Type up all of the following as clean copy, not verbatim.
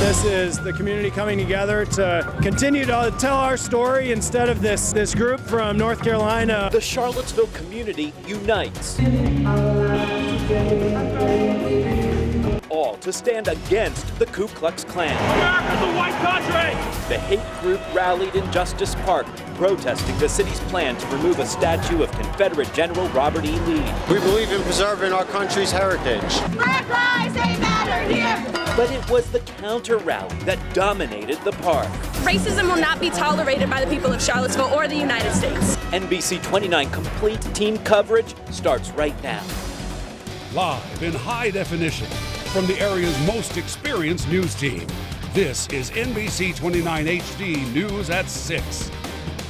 This is the community coming together to continue to tell our story instead of this group from North Carolina. The Charlottesville community unites. All to stand against the Ku Klux Klan. America's a white country! The hate group rallied in Justice Park, protesting the city's plan to remove a statue of Confederate General Robert E. Lee. We believe in preserving our country's heritage. Black lives, they matter here! But it was the counter-rally that dominated the park. Racism will not be tolerated by the people of Charlottesville or the United States. NBC 29 complete team coverage starts right now. Live in high definition from the area's most experienced news team. This is NBC 29 HD News at 6.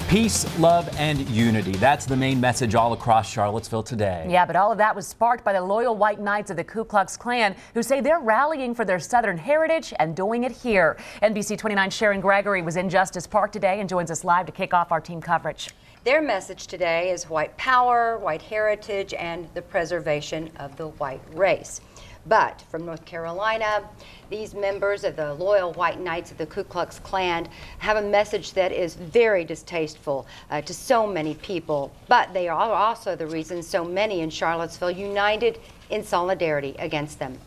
Peace, love, and unity. That's the main message all across Charlottesville today. Yeah, but all of that was sparked by the loyal white knights of the Ku Klux Klan, who say they're rallying for their Southern heritage and doing it here. NBC 29's Sharon Gregory was in Justice Park today and joins us live to kick off our team coverage. Their message today is white power, white heritage, and the preservation of the white race. But from North Carolina, these members of the loyal white knights of the Ku Klux Klan have a message that is very distasteful to so many people. But they are also the reason so many in Charlottesville united in solidarity against them.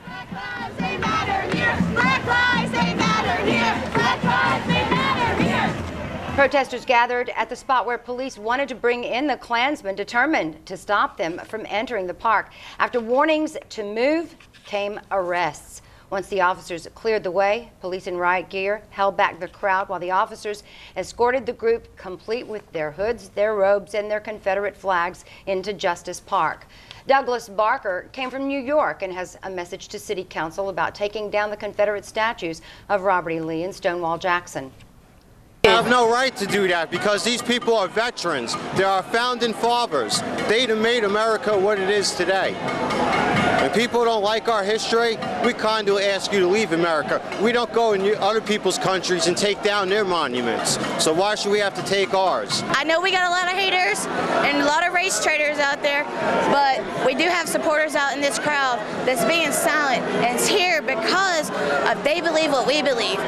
Black lives, they matter here! Black lives, they matter here! Black lives, they matter here! Protesters gathered at the spot where police wanted to bring in the Klansmen, determined to stop them from entering the park. After warnings to move, came arrests. Once the officers cleared the way, police in riot gear held back the crowd while the officers escorted the group, complete with their hoods, their robes, and their Confederate flags, into Justice Park. Douglas Barker came from New York and has a message to City Council about taking down the Confederate statues of Robert E. Lee and Stonewall Jackson. They have no right to do that because these people are veterans. They are founding fathers. They made America what it is today. When people don't like our history, we kind of ask you to leave America. We don't go in other people's countries and take down their monuments. So why should we have to take ours? I know we got a lot of haters and a lot of race traitors out there, but we do have supporters out in this crowd that's being silent, and it's here because they believe what we believe.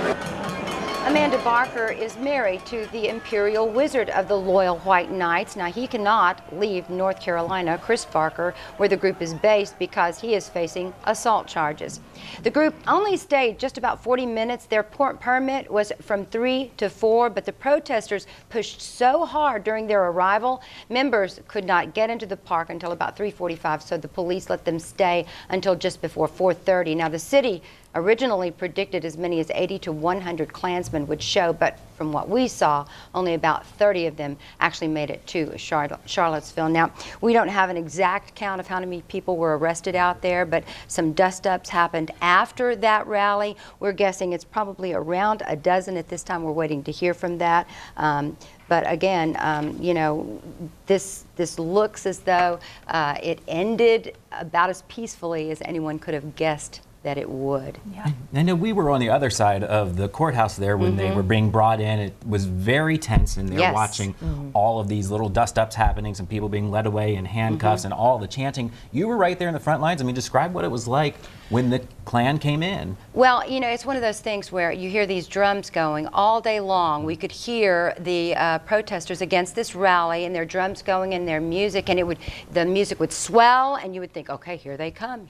Amanda Barker is married to the Imperial Wizard of the Loyal White Knights. Now, he cannot leave North Carolina, Chris Barker, where the group is based, because he is facing assault charges. The group only stayed just about 40 minutes. Their permit was from 3 to 4, but the protesters pushed so hard during their arrival, members could not get into the park until about 3:45, so the police let them stay until just before 4:30. Now, the city originally predicted as many as 80 to 100 Klansmen would show, but from what we saw, only about 30 of them actually made it to Charlottesville. Now, we don't have an exact count of how many people were arrested out there, but some dust-ups happened after that rally. We're guessing it's probably around a dozen at this time. We're waiting to hear from that. But again, you know, this looks as though it ended about as peacefully as anyone could have guessed that it would. Yeah. I know we were on the other side of the courthouse there when they were being brought in. It was very tense, and they're watching all of these little dust-ups happening, some people being led away in handcuffs and all the chanting. You were right there in the front lines. I mean, describe what it was like when the Klan came in. Well, you know, it's one of those things where you hear these drums going all day long. We could hear the protesters against this rally and their drums going and their music, and the music would swell, and you would think, okay, here they come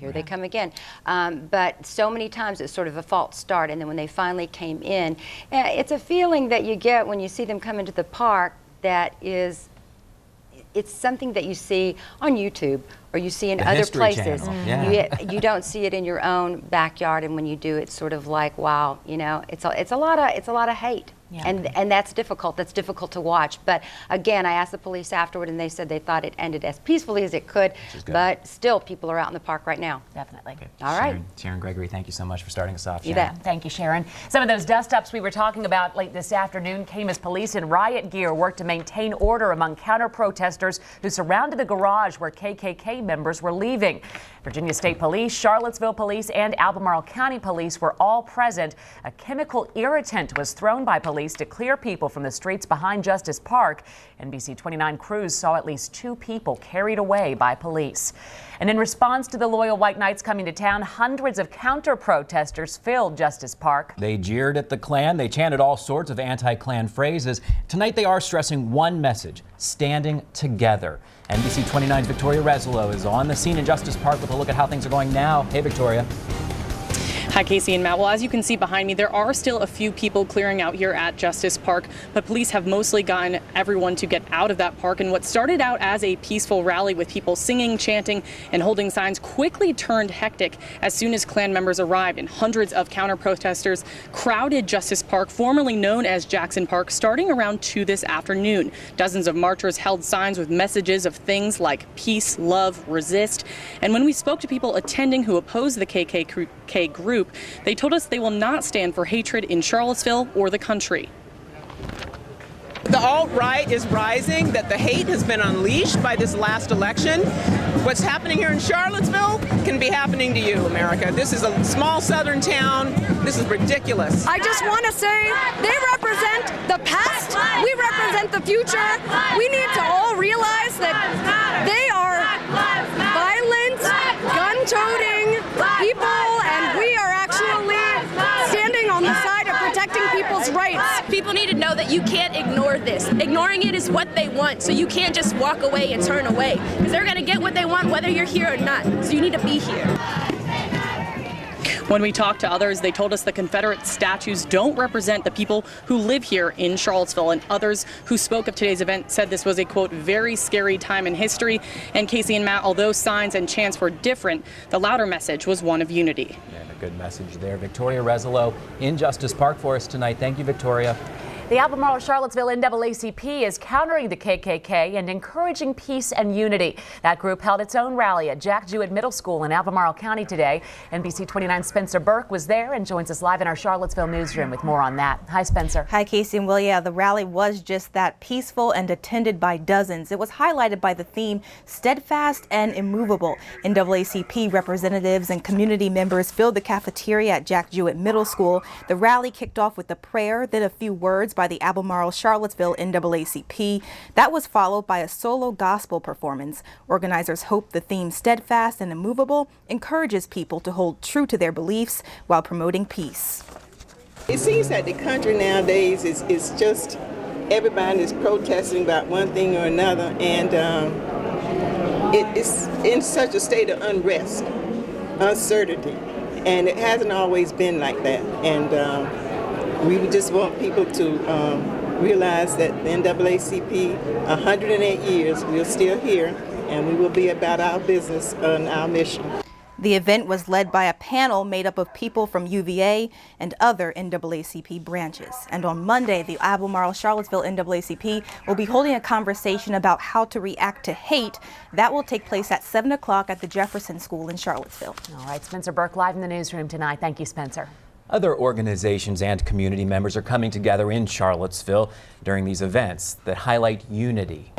again. But so many times it's sort of a false start, and then when they finally came in, it's a feeling that you get when you see them come into the park that is, it's something that you see on YouTube or you see in other places. You don't see it in your own backyard, and when you do, it's sort of like, wow, you know, it's a lot of hate. Yeah. And that's difficult. That's difficult to watch. But again, I asked the police afterward, and they said they thought it ended as peacefully as it could. But still, people are out in the park right now. Definitely. Okay. All right. Sharon Gregory, thank you so much for starting us off. You bet. Thank you, Sharon. Some of those dust-ups we were talking about late this afternoon came as police in riot gear worked to maintain order among counter-protesters who surrounded the garage where KKK members were leaving. Virginia State Police, Charlottesville Police, and Albemarle County Police were all present. A chemical irritant was thrown by police to clear people from the streets behind Justice Park. NBC 29 crews saw at least 2 people carried away by police. And in response to the Loyal White Knights coming to town, hundreds of counter-protesters filled Justice Park. They jeered at the Klan. They chanted all sorts of anti-Klan phrases. Tonight they are stressing one message: standing together. NBC 29's Victoria Reslow is on the scene in Justice Park with a look at how things are going now. Hey, Victoria. Hi, Casey and Matt. Well, as you can see behind me, there are still a few people clearing out here at Justice Park, but police have mostly gotten everyone to get out of that park. And what started out as a peaceful rally with people singing, chanting, and holding signs quickly turned hectic as soon as Klan members arrived, and hundreds of counter-protesters crowded Justice Park, formerly known as Jackson Park, starting around 2 this afternoon. Dozens of marchers held signs with messages of things like peace, love, resist. And when we spoke to people attending who oppose the KKK group, they told us they will not stand for hatred in Charlottesville or the country. The alt-right is rising, that the hate has been unleashed by this last election. What's happening here in Charlottesville can be happening to you, America. This is a small southern town. This is ridiculous. I just want to say they represent the past. We represent the future. We need to all realize that they are violent, gun-toting people, and we are actually standing on the side of protecting people's rights. People need to know that you can't ignore this. Ignoring it is what they want, so you can't just walk away and turn away, because they're going to get what they want whether you're here or not, so you need to be here. When we talked to others, they told us the Confederate statues don't represent the people who live here in Charlottesville, and others who spoke of today's event said this was a, quote, very scary time in history. And Casey and Matt, although signs and chants were different, the louder message was one of unity. And a good message there. Victoria Reslow in Justice Park for us tonight. Thank you, Victoria. The Albemarle Charlottesville NAACP is countering the KKK and encouraging peace and unity. That group held its own rally at Jack Jewett Middle School in Albemarle County today. NBC 29's Spencer Burke was there and joins us live in our Charlottesville newsroom with more on that. Hi, Spencer. Hi, Casey. And well, yeah, the rally was just that, peaceful and attended by dozens. It was highlighted by the theme steadfast and immovable. NAACP representatives and community members filled the cafeteria at Jack Jewett Middle School. The rally kicked off with a prayer, then a few words by the Albemarle Charlottesville NAACP. That was followed by a solo gospel performance. Organizers hope the theme steadfast and immovable encourages people to hold true to their beliefs while promoting peace. It seems that the country nowadays is just everybody is protesting about one thing or another, and it's in such a state of unrest, uncertainty, and it hasn't always been like that. And we just want people to realize that the NAACP, 108 years, we're still here, and we will be about our business and our mission. The event was led by a panel made up of people from UVA and other NAACP branches. And on Monday, the Albemarle Charlottesville NAACP will be holding a conversation about how to react to hate. That will take place at 7 o'clock at the Jefferson School in Charlottesville. All right, Spencer Burke live in the newsroom tonight. Thank you, Spencer. Other organizations and community members are coming together in Charlottesville during these events that highlight unity.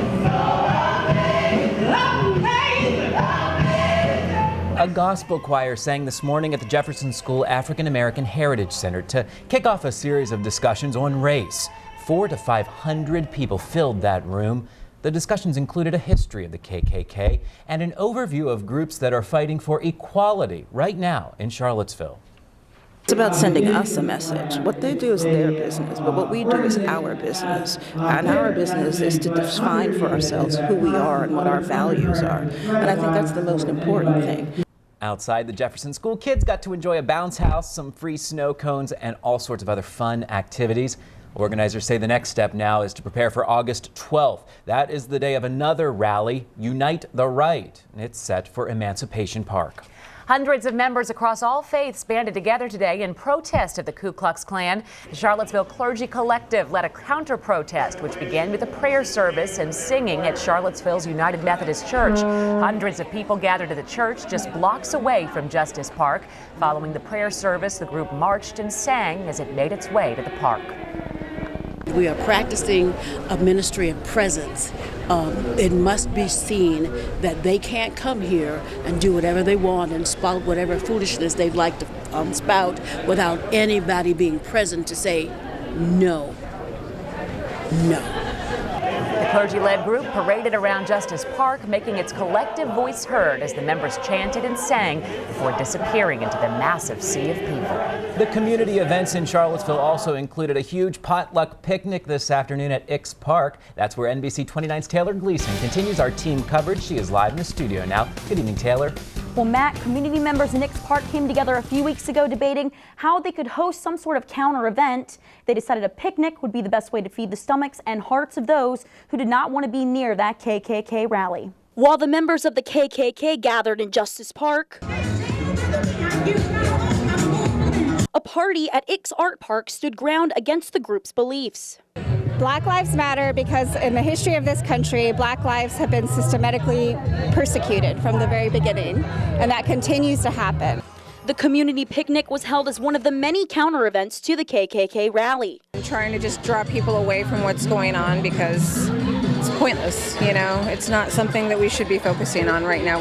A gospel choir sang this morning at the Jefferson School African American Heritage Center to kick off a series of discussions on race. 400 to 500 people filled that room. The discussions included a history of the KKK and an overview of groups that are fighting for equality right now in Charlottesville. It's about sending us a message. What they do is their business, but what we do is our business. And our business is to define for ourselves who we are and what our values are. And I think that's the most important thing. Outside the Jefferson School, kids got to enjoy a bounce house, some free snow cones, and all sorts of other fun activities. Organizers say the next step now is to prepare for August 12th. That is the day of another rally, Unite the Right. It's set for Emancipation Park. Hundreds of members across all faiths banded together today in protest of the Ku Klux Klan. The Charlottesville Clergy Collective led a counter-protest, which began with a prayer service and singing at Charlottesville's United Methodist Church. Hundreds of people gathered at the church just blocks away from Justice Park. Following the prayer service, the group marched and sang as it made its way to the park. We are practicing a ministry of presence it must be seen that they can't come here and do whatever they want and spout whatever foolishness they'd like to spout without anybody being present to say no. No. The clergy-led group paraded around Justice Park, making its collective voice heard as the members chanted and sang before disappearing into the massive sea of people. The community events in Charlottesville also included a huge potluck picnic this afternoon at Ix Park. That's where NBC 29's Taylor Gleason continues our team coverage. She is live in the studio now. Good evening, Taylor. Well, Matt, community members in Ix Park came together a few weeks ago debating how they could host some sort of counter event. They decided a picnic would be the best way to feed the stomachs and hearts of those who did not want to be near that KKK rally. While the members of the KKK gathered in Justice Park, a party at Ix Art Park stood ground against the group's beliefs. Black Lives Matter because in the history of this country, Black lives have been systematically persecuted from the very beginning, and that continues to happen. The community picnic was held as one of the many counter events to the KKK rally. I'm trying to just draw people away from what's going on because it's pointless, you know? It's not something that we should be focusing on right now.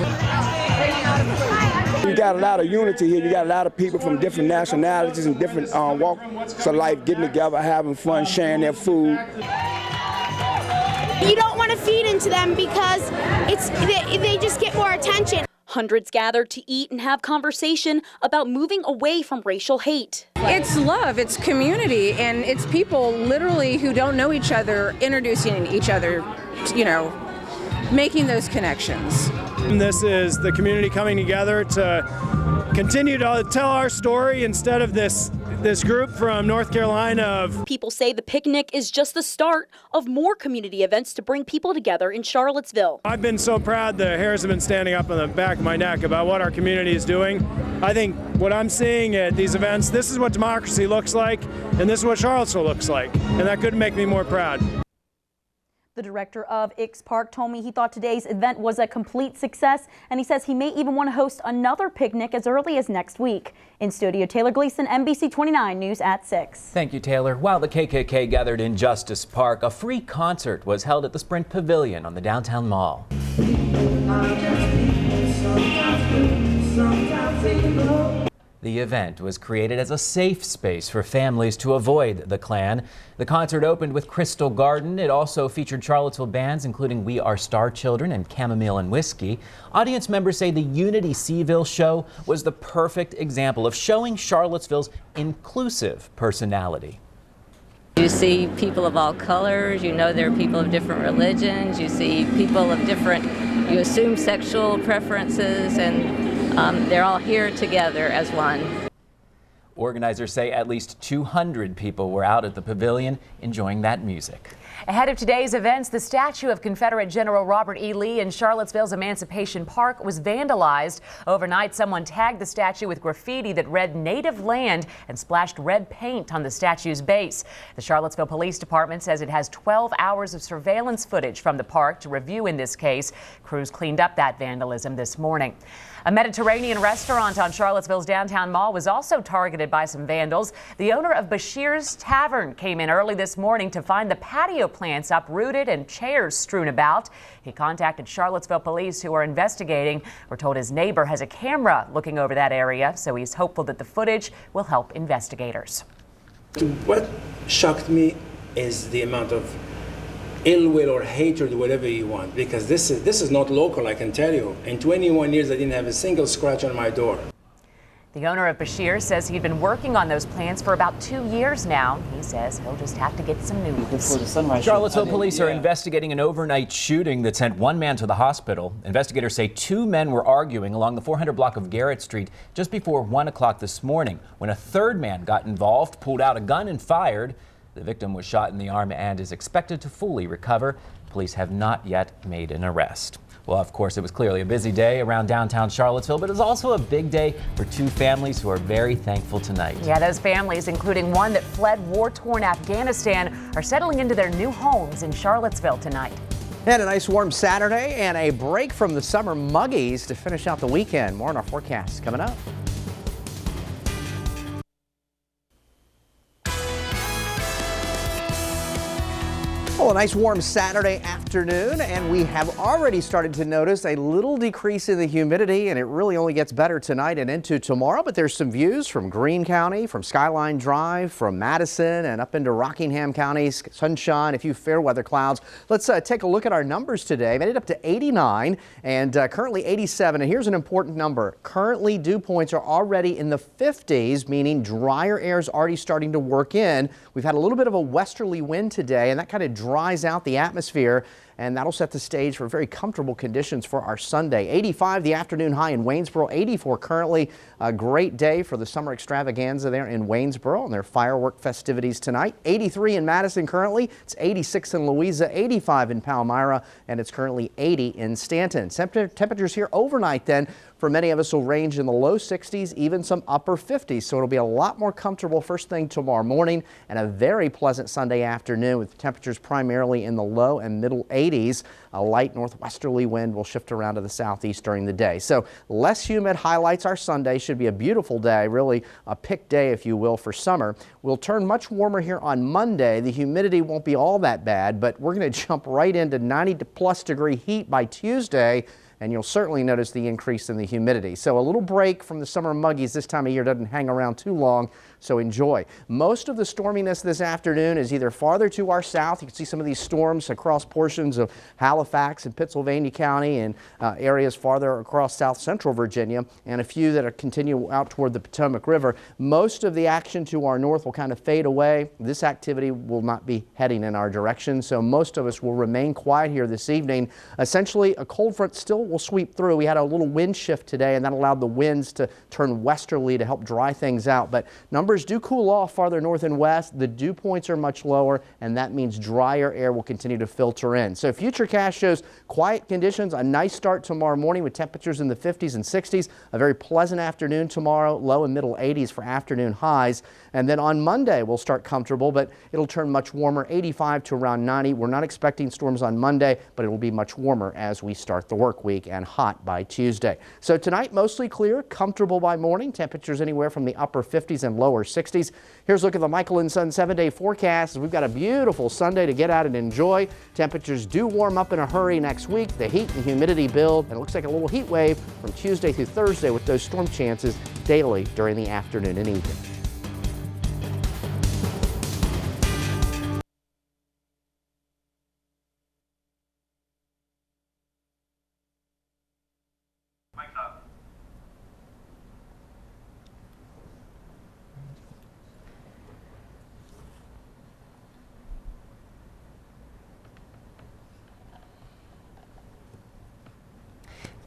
You got a lot of unity here. You got a lot of people from different nationalities and different walks of life getting together, having fun, sharing their food. You don't want to feed into them because they just get more attention. Hundreds gathered to eat and have conversation about moving away from racial hate. It's love, it's community, and it's people literally who don't know each other, introducing each other, you know, making those connections. And this is the community coming together to continue to tell our story instead of this group from North Carolina. People say the picnic is just the start of more community events to bring people together in Charlottesville. I've been so proud the hairs have been standing up on the back of my neck about what our community is doing. I think what I'm seeing at these events, this is what democracy looks like, and this is what Charlottesville looks like, and that couldn't make me more proud. The director of Ix Park told me he thought today's event was a complete success, and he says he may even want to host another picnic as early as next week. In studio, Taylor Gleason, NBC 29 News at 6. Thank you, Taylor. While the KKK gathered in Justice Park, a free concert was held at the Sprint Pavilion on the downtown mall. The event was created as a safe space for families to avoid the Klan. The concert opened with Crystal Garden. It also featured Charlottesville bands including We Are Star Children and Chamomile and Whiskey. Audience members say the Unity Seaville show was the perfect example of showing Charlottesville's inclusive personality. You see people of all colors, you know there are people of different religions, you see people of different, you assume sexual preferences, and they're all here together as one. Organizers say at least 200 people were out at the pavilion enjoying that music. Ahead of today's events, the statue of Confederate General Robert E. Lee in Charlottesville's Emancipation Park was vandalized. Overnight, someone tagged the statue with graffiti that read "Native Land" and splashed red paint on the statue's base. The Charlottesville Police Department says it has 12 hours of surveillance footage from the park to review in this case. Crews cleaned up that vandalism this morning. A Mediterranean restaurant on Charlottesville's downtown mall was also targeted by some vandals. The owner of Bashir's Tavern came in early this morning to find the patio plants uprooted and chairs strewn about. He contacted Charlottesville police, who are investigating. We're told his neighbor has a camera looking over that area, so he's hopeful that the footage will help investigators. What shocked me is the amount of ill will or hatred, whatever you want, because this is not local, I can tell you. In 21 years, I didn't have a single scratch on my door. The owner of Bashir says he'd been working on those plans for about 2 years now. He says he'll just have to get some new ones. Charlottesville police are investigating an overnight shooting that sent one man to the hospital. Investigators say 2 men were arguing along the 400 block of Garrett Street just before 1 o'clock this morning when a third man got involved, pulled out a gun and fired. The victim was shot in the arm and is expected to fully recover. Police have not yet made an arrest. Well, of course, it was clearly a busy day around downtown Charlottesville, but it was also a big day for 2 families who are very thankful tonight. Yeah, those families, including one that fled war-torn Afghanistan, are settling into their new homes in Charlottesville tonight. And a nice warm Saturday and a break from the summer muggies to finish out the weekend. More on our forecast coming up. Well, a nice warm Saturday afternoon, and we have already started to notice a little decrease in the humidity, and it really only gets better tonight and into tomorrow. But there's some views from Greene County, from Skyline Drive, from Madison, and up into Rockingham County. Sunshine, a few fair weather clouds. Let's take a look at our numbers today. Made it up to 89 and currently 87. And here's an important number. Currently, dew points are already in the 50s, meaning drier air is already starting to work in. We've had a little bit of a westerly wind today, and that kind of dries out the atmosphere, and that'll set the stage for very comfortable conditions for our Sunday. 85 the afternoon high in Waynesboro, 84 currently. A great day for the summer extravaganza there in Waynesboro and their firework festivities tonight. 83 in Madison currently. It's 86 in Louisa, 85 in Palmyra, and it's currently 80 in Stanton. Temperatures here overnight then for many of us will range in the low 60s, even some upper 50s. So it'll be a lot more comfortable first thing tomorrow morning and a very pleasant Sunday afternoon with temperatures primarily in the low and middle 80s. A light northwesterly wind will shift around to the southeast during the day. So less humid highlights our Sunday. Should be a beautiful day, really a pick day, if you will, for summer. We'll turn much warmer here on Monday. The humidity won't be all that bad, but we're going to jump right into 90+ degree heat by Tuesday. And you'll certainly notice the increase in the humidity. So a little break from the summer muggies this time of year doesn't hang around too long, so enjoy. Most of the storminess this afternoon is either farther to our south. You can see some of these storms across portions of Halifax and Pittsylvania County and areas farther across south central Virginia, and a few that are continue out toward the Potomac River. Most of the action to our north will kind of fade away. This activity will not be heading in our direction, so most of us will remain quiet here this evening. Essentially, a cold front still will sweep through. We had a little wind shift today, and that allowed the winds to turn westerly to help dry things out. But numbers do cool off farther north and west. The dew points are much lower, and that means drier air will continue to filter in. So Futurecast shows quiet conditions, a nice start tomorrow morning with temperatures in the 50s and 60s. A very pleasant afternoon tomorrow, low and middle 80s for afternoon highs. And then on Monday, we'll start comfortable, but it'll turn much warmer, 85 to around 90. We're not expecting storms on Monday, but it will be much warmer as we start the work week and hot by Tuesday. So tonight, mostly clear, comfortable by morning. Temperatures anywhere from the upper 50s and lower 60s. Here's a look at the Michael and Son 7-day forecast. We've got a beautiful Sunday to get out and enjoy. Temperatures do warm up in a hurry next week. The heat and humidity build, and it looks like a little heat wave from Tuesday through Thursday with those storm chances daily during the afternoon and evening.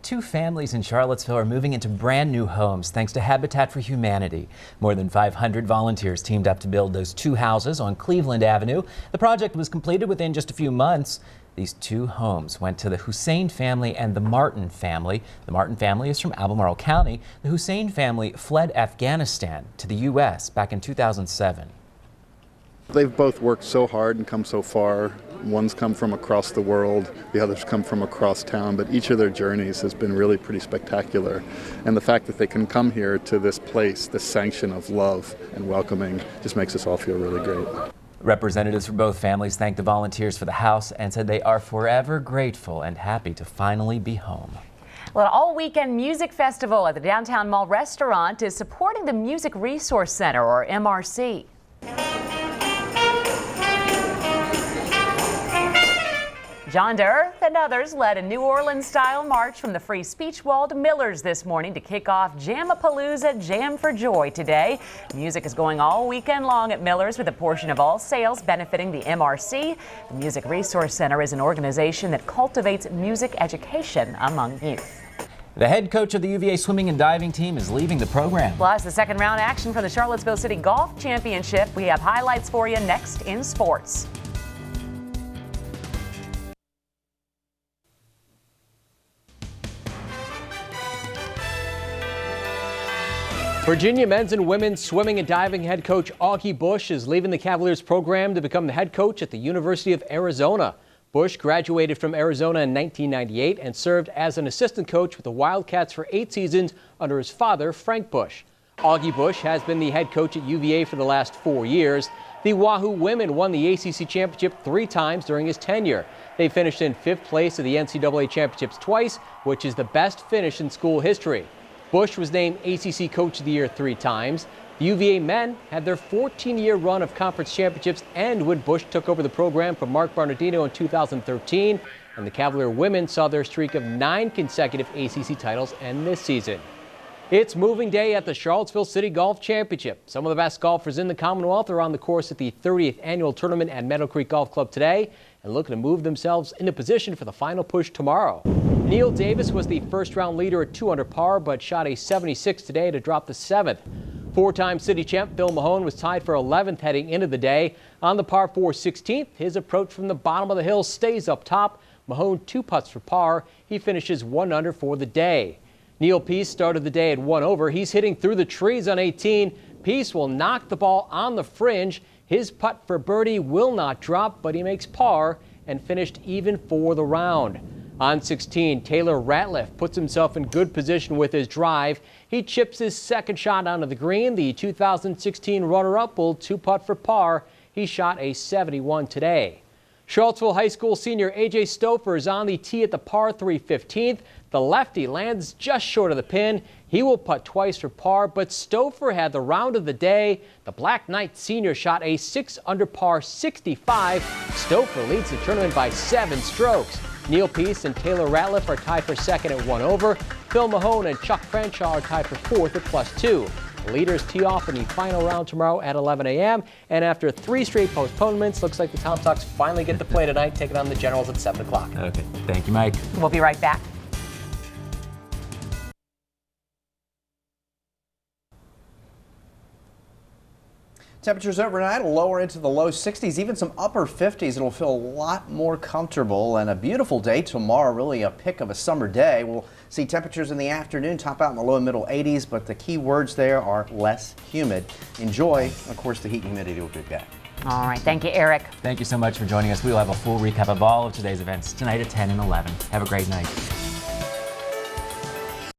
Two families in Charlottesville are moving into brand new homes thanks to Habitat for Humanity. More than 500 volunteers teamed up to build those two houses on Cleveland Avenue. The project was completed within just a few months. These two homes went to the Hussein family and the Martin family. The Martin family is from Albemarle County. The Hussein family fled Afghanistan to the U.S. back in 2007. They've both worked so hard and come so far. One's come from across the world, the other's come from across town, but each of their journeys has been really pretty spectacular. And the fact that they can come here to this place, this sanction of love and welcoming, just makes us all feel really great. Representatives from both families thanked the volunteers for the house and said they are forever grateful and happy to finally be home. Well, an all-weekend music festival at the Downtown Mall restaurant is supporting the Music Resource Center, or MRC. John DeEarth and others led a New Orleans-style march from the Free Speech Wall to Miller's this morning to kick off Jamapalooza Jam for Joy today. Music is going all weekend long at Miller's with a portion of all sales benefiting the MRC. The Music Resource Center is an organization that cultivates music education among youth. The head coach of the UVA swimming and diving team is leaving the program. Plus, the second round action for the Charlottesville City Golf Championship. We have highlights for you next in sports. Virginia men's and women's swimming and diving head coach Augie Bush is leaving the Cavaliers program to become the head coach at the University of Arizona. Bush graduated from Arizona in 1998 and served as an assistant coach with the Wildcats for 8 seasons under his father, Frank Bush. Augie Bush has been the head coach at UVA for the last 4 years. The Wahoo women won the ACC championship 3 times during his tenure. They finished in 5th place at the NCAA championships twice, which is the best finish in school history. Bush was named ACC Coach of the Year 3 times. The UVA men had their 14-year run of conference championships end when Bush took over the program from Mark Bernardino in 2013, and the Cavalier women saw their streak of 9 consecutive ACC titles end this season. It's moving day at the Charlottesville City Golf Championship. Some of the best golfers in the Commonwealth are on the course at the 30th annual tournament at Meadow Creek Golf Club today and looking to move themselves into position for the final push tomorrow. Neil Davis was the first-round leader at 2 under par, but shot a 76 today to drop to 7th. 4-time city champ Phil Mahone was tied for 11th heading into the day. On the par 4 16th, his approach from the bottom of the hill stays up top. Mahone 2 putts for par. He finishes 1 under for the day. Neil Peace started the day at 1 over. He's hitting through the trees on 18. Peace will knock the ball on the fringe. His putt for birdie will not drop, but he makes par and finished even for the round. On 16, Taylor Ratliff puts himself in good position with his drive. He chips his second shot onto the green. The 2016 runner-up will 2-putt for par. He shot a 71 today. Charlottesville High School senior A.J. Stouffer is on the tee at the par 3 15th. The lefty lands just short of the pin. He will putt twice for par, but Stouffer had the round of the day. The Black Knight senior shot a 6 under par 65. Stouffer leads the tournament by 7 strokes. Neil Peace and Taylor Ratliff are tied for second at 1 over. Phil Mahone and Chuck Crenshaw are tied for 4th at +2. The leaders tee off in the final round tomorrow at 11 a.m. And after 3 straight postponements, looks like the Tom Sox finally get to play tonight, taking on the Generals at 7 o'clock. Okay, thank you, Mike. We'll be right back. Temperatures overnight will lower into the low 60s, even some upper 50s. It'll feel a lot more comfortable and a beautiful day tomorrow, really a pick of a summer day. We'll see temperatures in the afternoon top out in the low and middle 80s, but the key words there are less humid. Enjoy, of course, the heat and humidity will be back. All right. Thank you, Eric. Thank you so much for joining us. We will have a full recap of all of today's events tonight at 10 and 11. Have a great night.